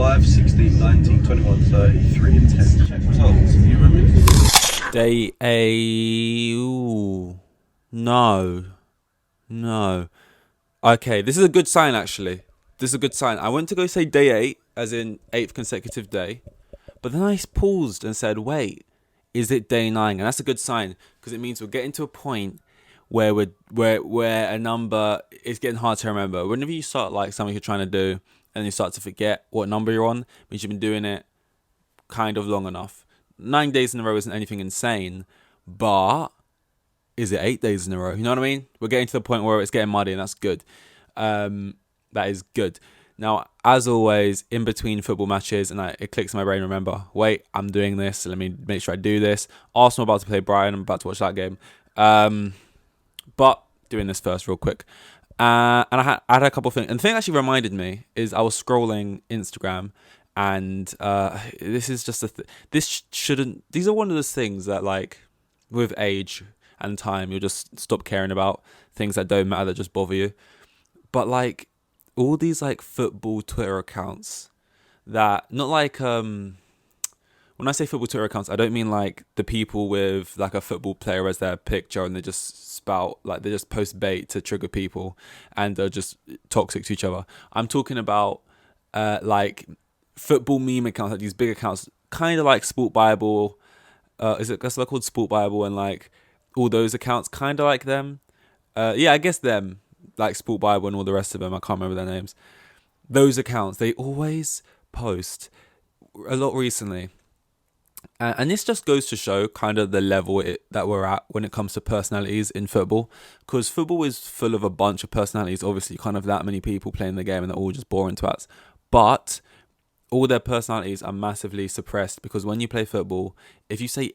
5, 16, 19, 21, 30, 3 and 10. Check results. Do you remember? Day A. Ooh. No. No. Okay, this is a good sign, actually. This is a good sign. I went to go say day 8, as in 8th consecutive day. But then I paused and said, wait, is it day 9? And that's a good sign, because it means we're getting to a point where where a number is getting hard to remember. Whenever you start like something you're trying to do and you start to forget what number you're on, means you've been doing it kind of long enough. 9 days in a row isn't anything insane, but is it 8 days in a row? You know what I mean? We're getting to the point where it's getting muddy, and that's good. That is good. Now, as always, in between football matches, and it clicks in my brain, remember, wait, I'm doing this, let me make sure I do this. Arsenal about to play Brighton, I'm about to watch that game. But doing this first real quick. And I had a couple of things. And the thing that actually reminded me is I was scrolling Instagram, and this is just these are one of those things that, like, with age and time, you'll just stop caring about things that don't matter, that just bother you. But, like, all these, like, football Twitter accounts that, not like, when I say football Twitter accounts, I don't mean, like, the people with, like, a football player as their picture and they just spout, like, they just post bait to trigger people and they're just toxic to each other. I'm talking about, like, football meme accounts, like these big accounts, kind of like Sport Bible. That's what called Sport Bible, and like all those accounts, kind of like them. Yeah, I guess them, like Sport Bible and all the rest of them. I can't remember their names. Those accounts, they always post a lot recently, and this just goes to show kind of the level that we're at when it comes to personalities in football, because football is full of a bunch of personalities. Obviously, kind of that many people playing the game, and they're all just boring twats. But all their personalities are massively suppressed, because when you play football, if you say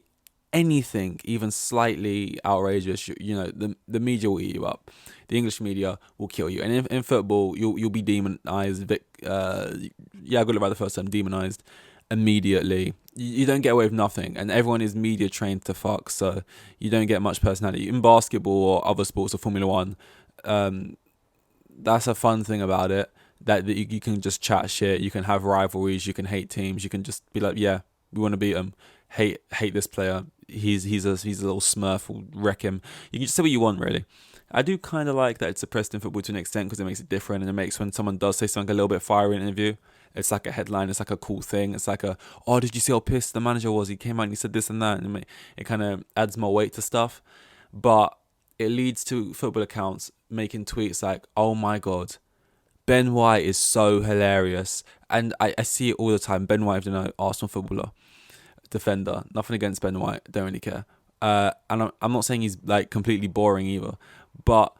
anything even slightly outrageous, the media will eat you up. The English media will kill you. And in football, you'll be demonized. I got it right the first time. Demonized immediately. You don't get away with nothing, and everyone is media trained to fuck, so you don't get much personality. In basketball or other sports or Formula One, that's a fun thing about it. That you can just chat shit, you can have rivalries, you can hate teams, you can just be like, yeah, we want to beat him. Hate this player. He's a little smurf. We'll wreck him. You can just say what you want, really. I do kind of like that it's suppressed in football to an extent, because it makes it different, and it makes when someone does say something a little bit fiery in an interview, it's like a headline. It's like a cool thing. It's like oh, did you see how pissed the manager was? He came out and he said this and that, and it kind of adds more weight to stuff. But it leads to football accounts making tweets like, oh my god, Ben White is so hilarious. And I see it all the time. Ben White, Arsenal footballer, defender. Nothing against Ben White. Don't really care. And I'm not saying he's like completely boring either. But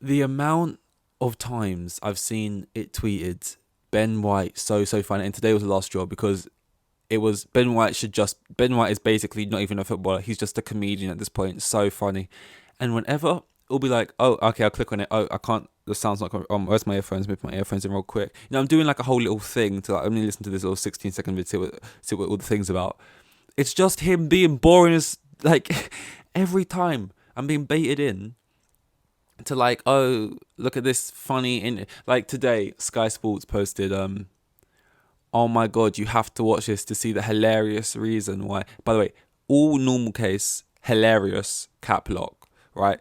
the amount of times I've seen it tweeted, Ben White, so funny. And today was the last straw, because it was Ben White is basically not even a footballer. He's just a comedian at this point. So funny. And whenever it'll be like, oh, okay, I'll click on it. Oh, I can't. The sound's not coming. Where's my earphones? Move my earphones in real quick. I'm doing like a whole little thing to like only listen to this little 16-second video, see what all the things about. It's just him being boring as like every time I'm being baited in to like, oh, look at this funny like today Sky Sports posted oh my god, you have to watch this to see the hilarious reason why. By the way, all normal case hilarious cap lock, right?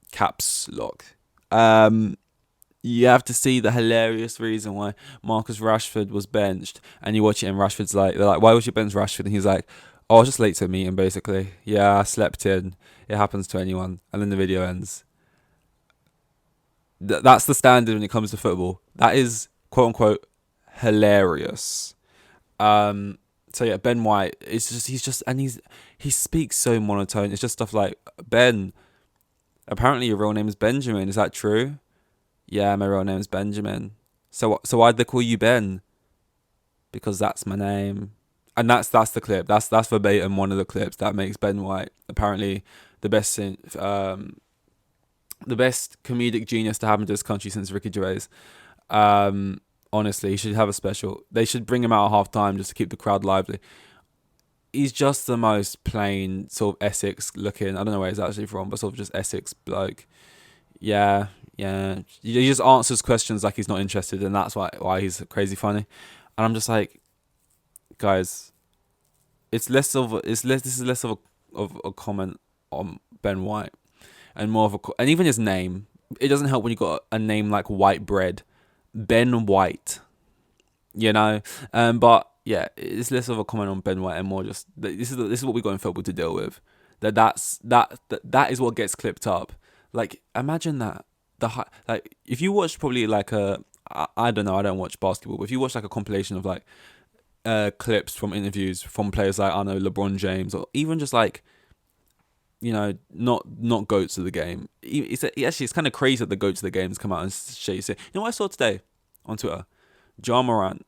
Caps lock. You have to see the hilarious reason why Marcus Rashford was benched, and you watch it and Rashford's like, they're like, why was you bench Rashford? And he's like, oh, I was just late to a meeting, basically. Yeah, I slept in. It happens to anyone. And then the video ends. That's the standard when it comes to football. That is, quote unquote, hilarious. So yeah, Ben White, he speaks so monotone. It's just stuff like, Ben, apparently your real name is Benjamin. Is that true? Yeah, my real name is Benjamin. So why'd they call you Ben? Because that's my name. And that's the clip. That's verbatim one of the clips that makes Ben White apparently the best comedic genius to happen to this country since Ricky Gervais. Honestly, he should have a special. They should bring him out at half time just to keep the crowd lively. He's just the most plain sort of Essex looking. I don't know where he's actually from, but sort of just Essex bloke. Yeah, Yeah, he just answers questions like he's not interested, and that's why he's crazy funny. And I'm just like, guys, it's less of it's less. This is less of a comment on Ben White and more of and even his name. It doesn't help when you got a name like White Bread, Ben White. You know, but yeah, it's less of a comment on Ben White and more just this is what we got in football to deal with. That is what gets clipped up. Like imagine that like if you watch probably like I don't know, I don't watch basketball, but if you watch like a compilation of like clips from interviews from players like I know LeBron James or even just like not goats of the game. It's kind of crazy that the goats of the games come out and say you know what I saw today on Twitter. Ja Morant.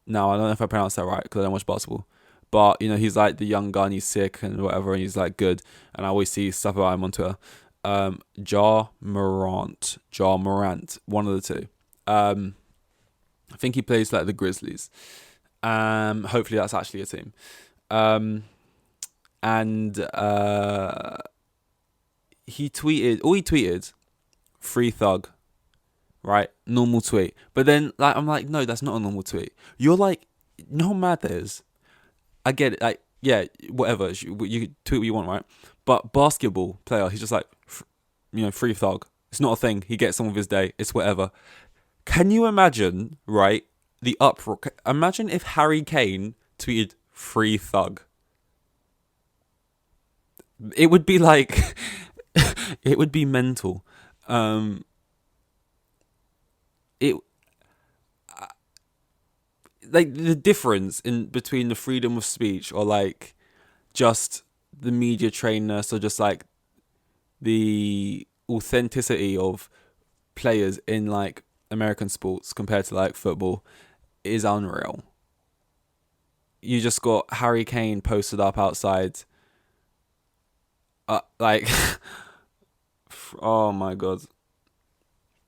Now I don't know if I pronounced that right because I don't watch basketball, but he's like the young gun. He's sick and whatever, and he's like good. And I always see stuff about him on Twitter. Ja Morant, one of the two. I think he plays like the Grizzlies. Hopefully that's actually a team. And he tweeted, "Free Thug." Right, normal tweet. But then, like, I'm like, no, that's not a normal tweet. You're like, no mad that is. I get it. Like, yeah, whatever. You tweet what you want, right? But basketball player, he's just like, free thug. It's not a thing. He gets on with his day. It's whatever. Can you imagine, right? The uproar. Imagine if Harry Kane tweeted free thug. It would be like, it would be mental. It like the difference in between the freedom of speech or like just the media trainedness or just like the authenticity of players in like American sports compared to like football is unreal. You just got Harry Kane posted up outside like oh my god,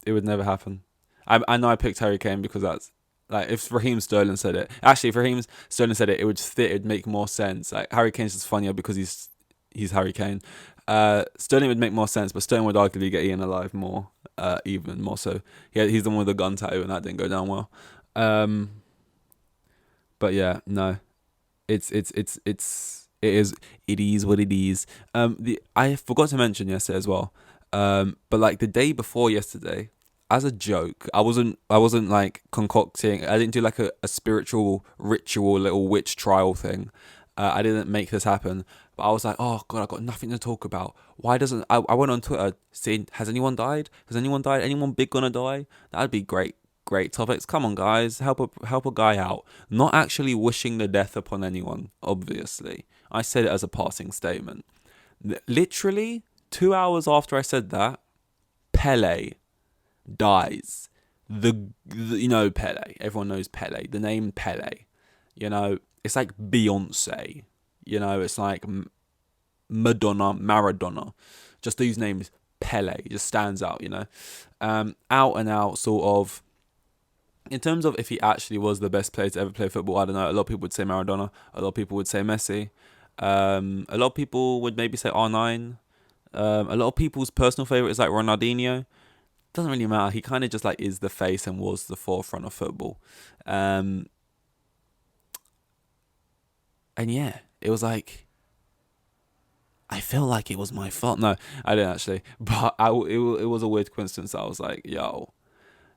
it would never happen. I know I picked Harry Kane because that's like if Raheem Sterling said it. Actually, if Raheem Sterling said it, it would fit. It'd make more sense. Like Harry Kane's just funnier because he's Harry Kane. Sterling would make more sense, but Sterling would arguably get eaten alive more, even more so. He's the one with the gun tattoo, and that didn't go down well. But yeah, no, it is what it is. I forgot to mention yesterday as well. But like the day before yesterday, as a joke, I wasn't like concocting. I didn't do like a spiritual ritual little witch trial thing. I didn't make this happen. But I was like, oh god, I've got nothing to talk about. Why doesn't I went on Twitter saying, has anyone died? Has anyone died? Anyone big gonna die? That'd be great. Great topics. Come on, guys, help a guy out. Not actually wishing the death upon anyone. Obviously, I said it as a passing statement. Literally 2 hours after I said that, Pele dies. Pele. Everyone knows Pele. The name Pele. It's like Beyonce. It's like Madonna, Maradona. Just these names, Pele, just stands out. Out and out sort of. In terms of if he actually was the best player to ever play football, I don't know. A lot of people would say Maradona. A lot of people would say Messi. A lot of people would maybe say R9. A lot of people's personal favourite is like Ronaldinho. Doesn't really matter. He kind of just like is the face and was the forefront of football. And yeah, it was like, I feel like it was my fault. No, I didn't actually. But it was a weird coincidence. I was like, yo,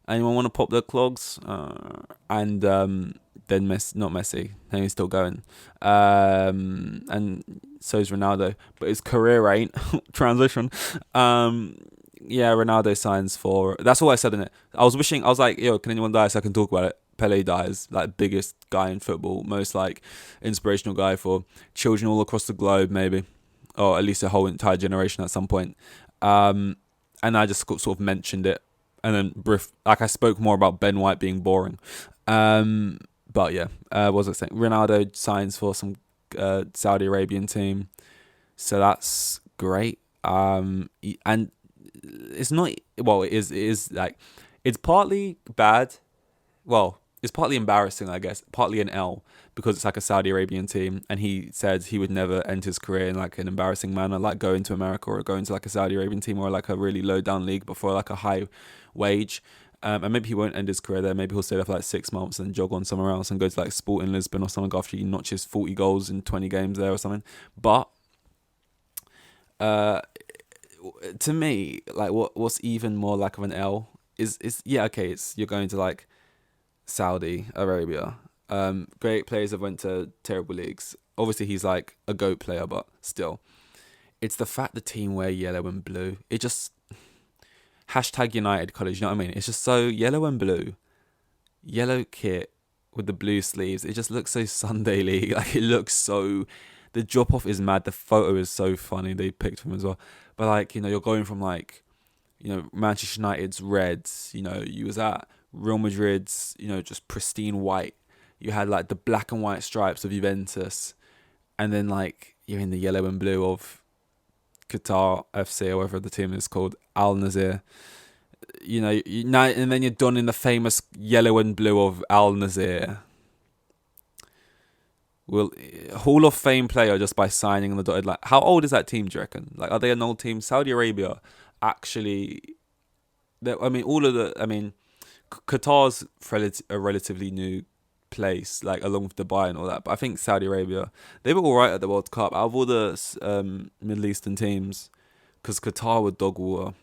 anyone want to pop their clogs? And then not Messi. Then he's still going. And so is Ronaldo. But his career ain't. Transition. Yeah, Ronaldo signs for... That's all I said in it. I was like, yo, can anyone die so I can talk about it? Pele dies, like biggest guy in football, most like inspirational guy for children all across the globe, maybe, or at least a whole entire generation at some point. And I just sort of mentioned it, and then I spoke more about Ben White being boring. But yeah, what was I saying? Ronaldo signs for some Saudi Arabian team, so that's great. And it's not, well, it is like, it's partly bad. Well, it's partly embarrassing, I guess, partly an L because it's like a Saudi Arabian team, and he said he would never end his career in like an embarrassing manner, like going to America or going to like a Saudi Arabian team or like a really low down league before like a high wage. And maybe he won't end his career there. Maybe he'll stay there for like 6 months and jog on somewhere else and go to like Sporting Lisbon or something after he notches 40 goals in 20 games there or something. But to me, like what's even more like of an L is yeah, okay, it's you're going to like Saudi Arabia. Great players have went to terrible leagues. Obviously, he's like a GOAT player, but still, it's the fact the team wear yellow and blue. It just hashtag United colours. You know what I mean? It's just so yellow and blue, yellow kit with the blue sleeves. It just looks so Sunday League. Like it looks so. The drop off is mad. The photo is so funny. They picked him as well. But like you're going from like Manchester United's reds. You was at Real Madrid's. Just pristine white. You had like the black and white stripes of Juventus, and then like you're in the yellow and blue of Qatar FC or whatever the team is called, Al Nazir. And then you're done in the famous yellow and blue of Al Nazir. Hall of Fame player just by signing on the dotted line. How old is that team, do you reckon? Like, are they an old team? Saudi Arabia, actually, Qatar's a relatively new place, like along with Dubai and all that. But I think Saudi Arabia, they were all right at the World Cup. Out of all the Middle Eastern teams, because Qatar were dog water.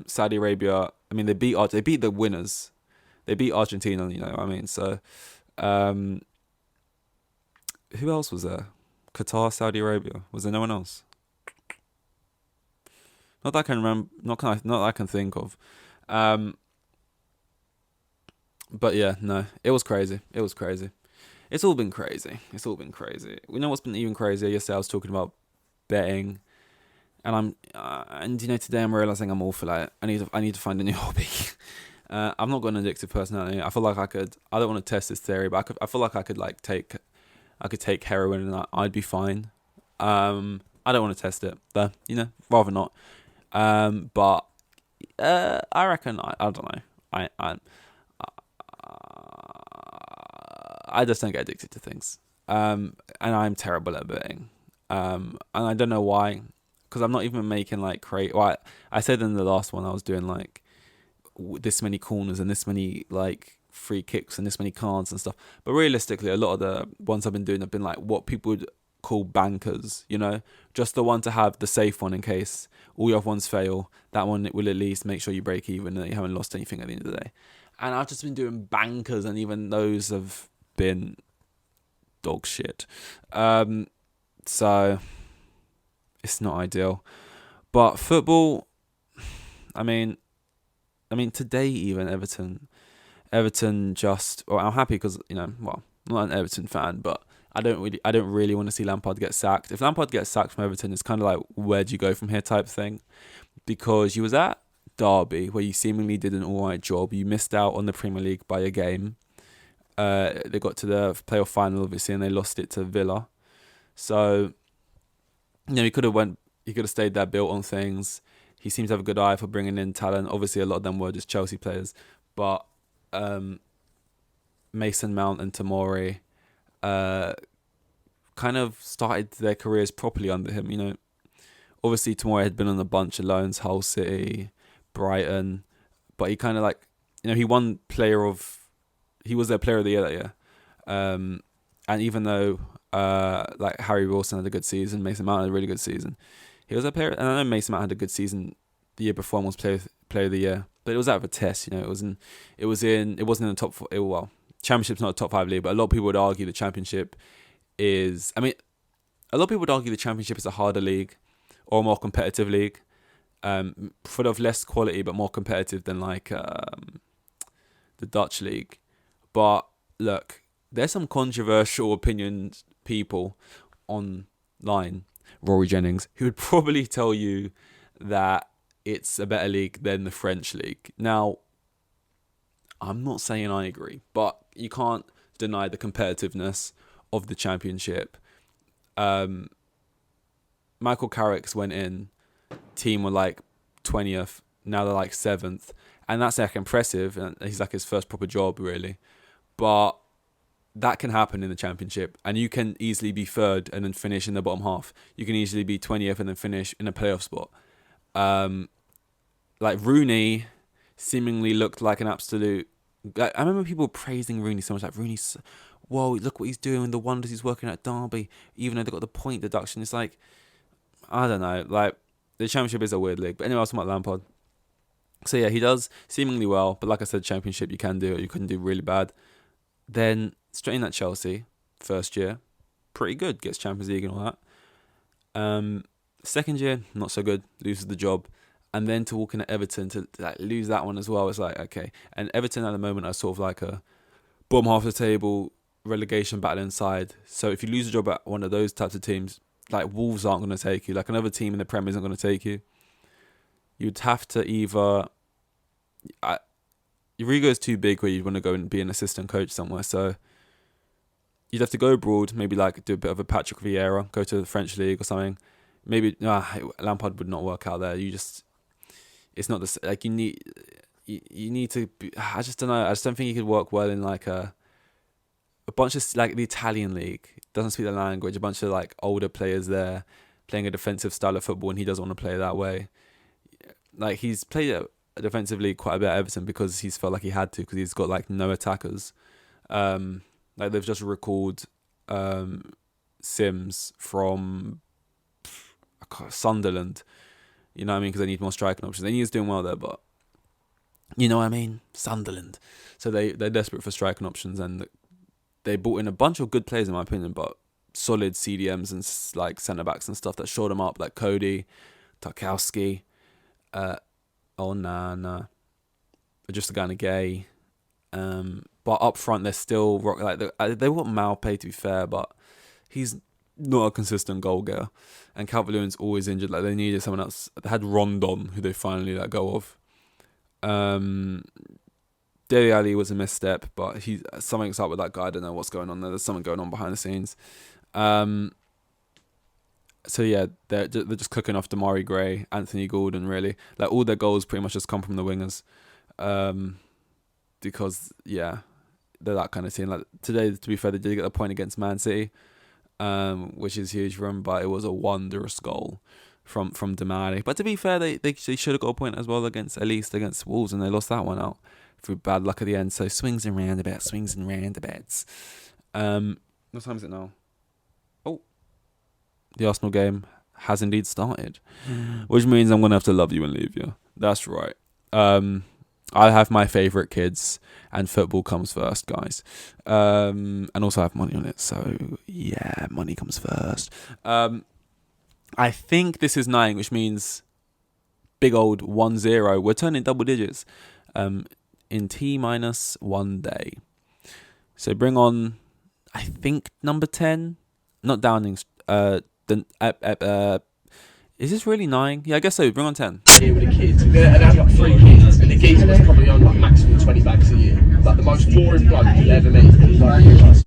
Saudi Arabia, they beat the winners. They beat Argentina, you know what I mean? So, who else was there? Qatar, Saudi Arabia. Was there no one else? Not that I can remember. Not that I can think of. But yeah, no, it was crazy. It was crazy. It's all been crazy. We know what's been even crazier. Yesterday I was talking about betting, and today I'm realizing I'm awful at it. I need to find a new hobby. I'm not got an addictive personality. I feel like I could. I don't want to test this theory, but I feel like I could like take heroin and I'd be fine. I don't want to test it though. Rather not. But I reckon I don't know. I just don't get addicted to things. And I'm terrible at betting. And I don't know why, because I'm not even making like Well, I said in the last one I was doing like this many corners and this many like free kicks and this many cards and stuff. But realistically, a lot of the ones I've been doing have been like what people would call bankers. Just the one to have the safe one in case all your other ones fail. That one will at least make sure you break even and you haven't lost anything at the end of the day. And I've just been doing bankers, and even those have been dog shit. So it's not ideal. But football, I'm today even Everton just. Well, I'm happy because I'm not an Everton fan, but I don't really want to see Lampard get sacked. If Lampard gets sacked from Everton, it's kind of like, where do you go from here type thing, because you was at Derby where you seemingly did an alright job. You missed out on the Premier League by a game. They got to the playoff final obviously, and they lost it to Villa. So he could have stayed there, built on things. He seems to have a good eye for bringing in talent. Obviously, a lot of them were just Chelsea players, but Mason Mount and Tomori kind of started their careers properly under him. Obviously Tomori had been on a bunch of loans, Hull City, Brighton, but he kind of like, he won he was their player of the year that year. And even though like Harry Wilson had a good season, Mason Mount had a really good season, he was a player. And I know Mason Mount had a good season the year before and was player of the year, but it was out of a test. It wasn't in the top four. Championship's not a top 5 league, but a lot of people would argue the Championship is. A lot of people would argue the Championship is a harder league or a more competitive league. Full of less quality but more competitive than like the Dutch league. But look, there's some controversial opinions people online, Rory Jennings, who would probably tell you that it's a better league than the French league. Now, I'm not saying I agree, but you can't deny the competitiveness of the Championship. Michael Carrick's went in, team were like 20th, now they're like 7th, and that's like impressive, and he's like his first proper job really. but that can happen in the Championship, and you can easily be third and then finish in the bottom half. You can easily be 20th and then finish in a playoff spot. Like Rooney seemingly looked like an absolute... I remember people praising Rooney so much, like Rooney's... Whoa, look what he's doing, the wonders he's working at Derby, even though they got the point deduction. It's like, I don't know, like, the Championship is a weird league. But anyway, I was talking about Lampard. So yeah, he does seemingly well, but like I said, Championship, you can do it, you couldn't do really bad. Then, straight in at Chelsea, first year, pretty good, gets Champions League and all that. Second year, not so good, loses the job. And then to walk in at Everton, to like lose that one as well, it's like, okay. And Everton at the moment are sort of like a bottom half of the table, relegation battle inside. So if you lose a job at one of those types of teams, like Wolves aren't going to take you, like another team in the Premier isn't going to take you. You'd have to either... your ego is too big where you'd want to go and be an assistant coach somewhere. So you'd have to go abroad, maybe like do a bit of a Patrick Vieira, go to the French league or something. Maybe Lampard would not work out there. It's not the like you need to be, I just don't know. I just don't think he could work well in like a bunch of like the Italian league. Doesn't speak the language. A bunch of like older players there playing a defensive style of football, and he doesn't want to play that way. Like he's played defensively quite a bit at Everton because he's felt like he had to, because he's got like no attackers. Like they've just recalled Sims from Sunderland, you know what I mean, because they need more striking options. He's doing well there, but you know what I mean, Sunderland. So they're desperate for striking options, and they brought in a bunch of good players in my opinion, but solid CDMs and like centre backs and stuff that showed them up, like Cody, Tarkowski, just a guy in a gay. But up front they're still they want Maupay, to be fair, but he's not a consistent goal getter, and Calvert-Lewin's always injured. Like they needed someone else. They had Rondon, who they finally let go of. Dele Alli was a misstep, but something's up with that guy. I don't know what's going on there. There's something going on behind the scenes. So yeah, they're just cooking off Damari Gray, Anthony Gordon, really. Like all their goals pretty much just come from the wingers. Because yeah, they're that kind of team. Like today, to be fair, they did get a point against Man City, which is huge for them, but it was a wondrous goal from Damari. But to be fair, they should have got a point as well against Wolves, and they lost that one out through bad luck at the end. So swings and roundabouts. What time is it now? Oh, the Arsenal game has indeed started, which means I'm gonna have to love you and leave you. That's right. I have my favourite kids, and football comes first, guys. And also I have money on it, so yeah, money comes first. I think this is 9, which means big old 1-0. We're turning double digits in T minus 1 day. So bring on, I think, number 10. Not Downing. Is this really 9? Yeah, I guess so. Bring on 10. Here with the kids, and I have like 3 kids, and the geezer was probably on like maximum 20 bags a year. Like the most boring bloke you'll ever meet. Like,